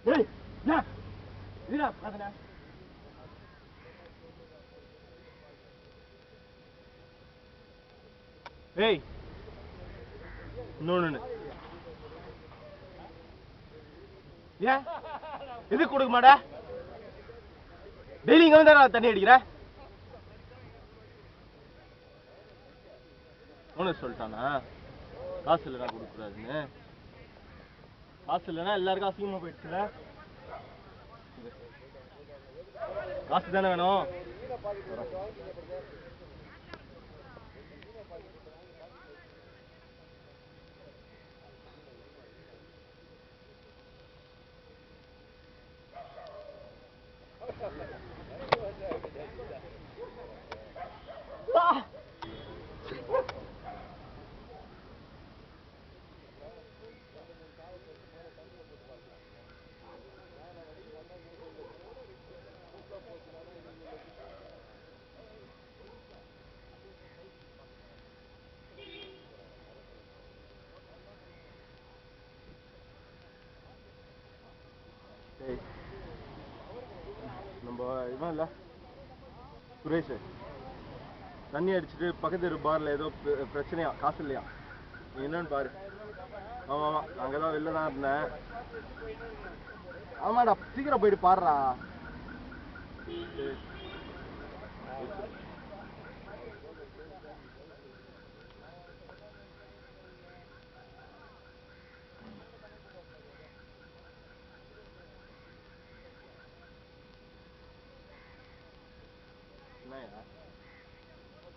ஏய் யா வீரா பாத்தனா ஏய் நோ ஏன் எதுக்கு கொடுக்க மாட்டா டெய்லி இங்க வந்து தண்ணி அடிக்கிற ஓனர் சொல்லிட்டானா காசு இல்லைனா கொடுக்கூடாதுன்னு காசு இல்லைன்னா எல்லாருக்கும் அசிங்கமா போயிடுச்சுல காசு தானே வேணும் நம்ம இவன் இல்ல சுரேஷ் தண்ணி அடிச்சுட்டு பக்கத்து பார்ல ஏதோ பிரச்சனையா காசு இல்லையா என்னன்னு பாரு ஆமா ஆமா அங்கதான் வெளில தான் இருந்தேன் ஆமாடா சீக்கிரம் போயிட்டு பாடுறா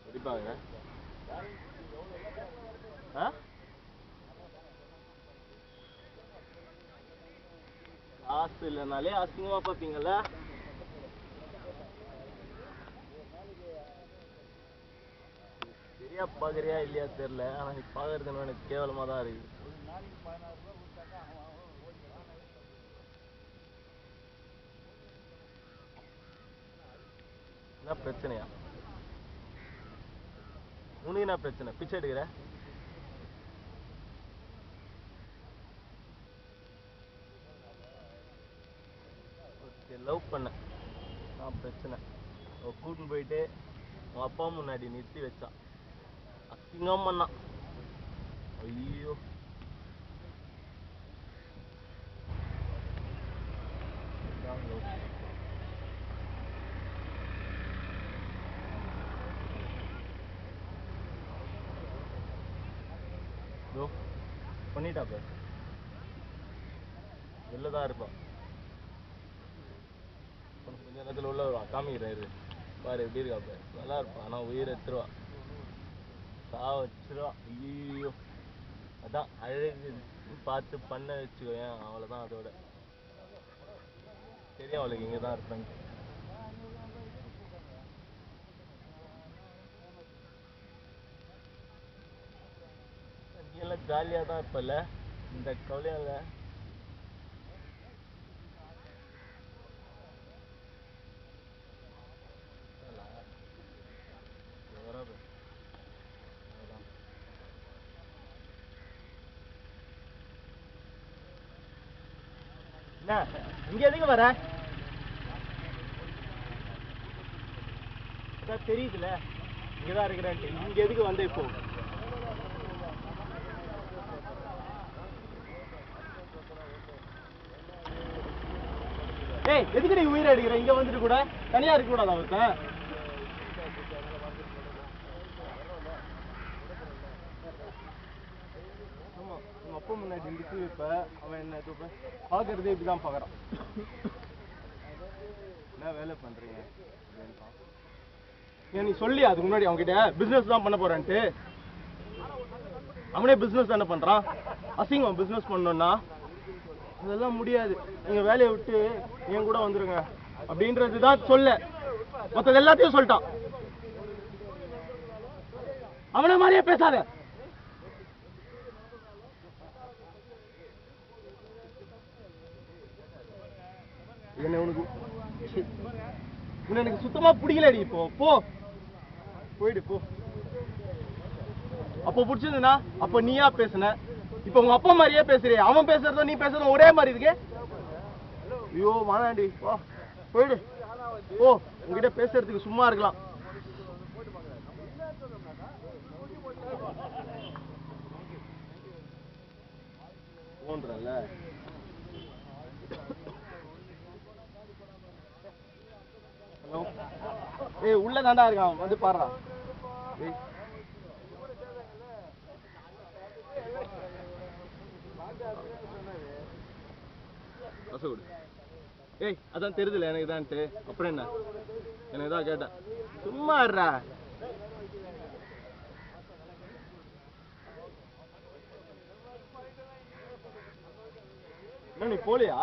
அடிப்பாங்க காசு இல்லைனாலே அசிங்கமா பார்ப்பீங்கல்ல சரியா பாக்குறியா இல்லையா தெரியல ஆனா நீ பாக்குறது எனக்கு கேவலமா தான் இருக்கு என்ன பிரச்சனையா உனக்கு என்ன பிரச்சனை பிச்சை எடுக்கிற லவ் பண்ண நான் பிரச்சனை கூட்டின்னு போயிட்டு உன் அப்பா முன்னாடி நிறுத்தி வச்சான் அசிங்கம் பண்ணான் ஐயோ பண்ணிட்டா பாரு வெளிலதான் இருப்பான் கொஞ்ச நேரத்துல உள்ள வருவான் காமிக்கிறாரு பாரு எப்படி இருக்கா பாரு நல்லா இருப்பான் ஆனா உயிர் எடுத்துருவா வச்சிருவா ஐயோ அதான் அழகு பார்த்து பண்ண வச்சுக்கோயேன் அவ்வளவுதான் அதோட தெரியும் அவளுக்கு இங்கதான் இருப்பேன் எல்லாம் ஜாலியா தான் இருப்பல இந்த கவலையால இங்க எதுக்கு வர தெரியுதுல இங்கதான் இருக்கிறேன் இங்க எதுக்கு வந்த இப்போ ஏய் எதுக்கு நீ உயிரை அடிக்கிற இங்க வந்துட்டு கூட தனியா இருக்க கூடாது அவர்கிட்ட ஆமா உங்க அப்பா முன்னாடி நிறுத்தி வைப்ப அவன் என்ன பாக்குறதே இப்படிதான் பாக்குறான் என்ன வேலை பண்றீங்க ஏன் நீ சொல்லி அதுக்கு முன்னாடி அவங்க கிட்ட பிசினஸ் தான் பண்ண போறேன்ட்டு அவனே பிசினஸ் தானே பண்றான் அசிங்கம் பிசினஸ் பண்ணணும்னா அதெல்லாம் முடியாது நீங்க வேலையை விட்டு என் கூட வந்துருங்க அப்படின்றதுதான் சொல்ல மொத்தம் எல்லாத்தையும் சொல்லிட்டான் அவனை மாதிரியே பேசாத என்ன உனக்கு எனக்கு சுத்தமா பிடிக்கலடி இப்போ போ போயிடு போ அப்போ பிடிச்சிருந்தா அப்ப நீயா பேசுன, இப்ப உங்க அப்பா மாதிரியே பேசுறிய. அவன் பேசுறதும் நீ பேசுறதும் ஒரே மாதிரி இருக்கு. ஐயோ வாடாண்டி, வா போயிடு. ஓ உங்ககிட்ட பேசுறதுக்கு சும்மா இருக்கலாம். போன்றல ஹலோ, ஏய் உள்ள தாண்டா இருக்கான், வந்து பாருடா. ஏய் ரசகுடு. ஏய் அதான் தெரியுதுல எனக்கு தான்ட்டு, அப்புறம் என்ன, எனக்கு தான் கேட்டேன். சும்மா இருடா. என்ன நீ போலியா?